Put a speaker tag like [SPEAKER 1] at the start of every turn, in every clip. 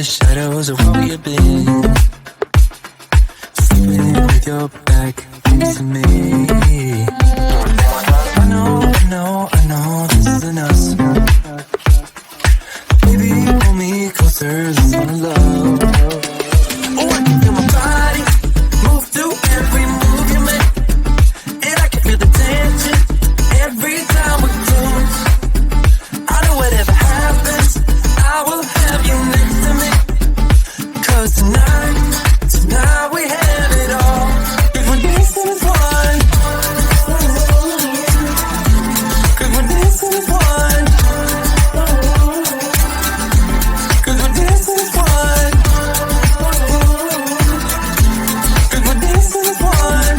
[SPEAKER 1] the shadows of where we have been. Sleeping with your back next to me. I know, this isn't us. Baby, pull me closer, let's fall in love. Oh, I can feel my body move through every move you make, and I can feel the tension every time we close. I know whatever happens, I will have you next to me. 'Cause tonight we have it all. If we're dancing as one, 'cause we're dancing as one, 'cause we're dancing as one, 'cause we're dancing as one.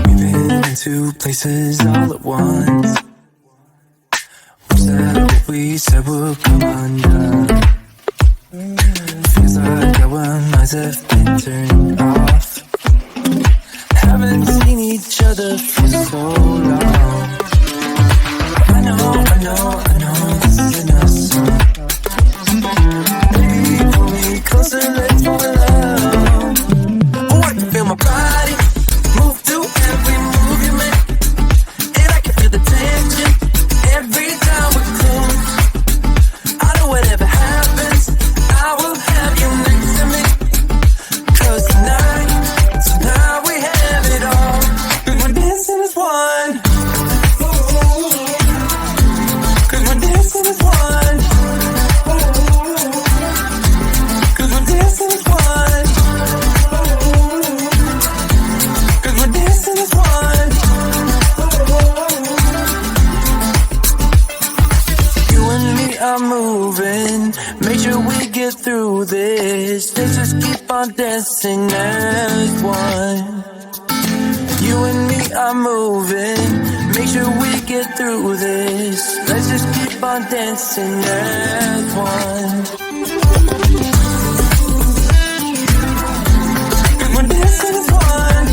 [SPEAKER 1] We've been in two places all at once. Was that what we said would come undone? Feels like our minds have been turned off. Haven't seen each other for so long. I know, this isn't us. Baby, pull me closer, let's fall in love. Oh, I can feel my body move through every move you make, and I can feel the tension every time we close. I know whatever happens, I will have you next to me. 'Cause tonight we have it all. 'Cause we're dancing as one. 'Cause we're dancing as one. 'Cause we're dancing as one. 'Cause we're dancing as one. You and me are moving, make sure we get through this. Let's just keep on dancing as one. You and me are moving, make sure we get through this. Let's just keep on dancing as one. 'Cause we're dancing as one.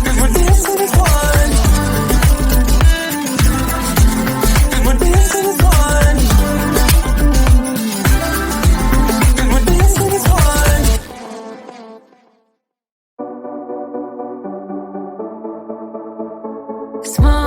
[SPEAKER 1] 'Cause we're dancing as one. 'Cause we're dancing as one. 'Cause we're dancing as one.
[SPEAKER 2] Small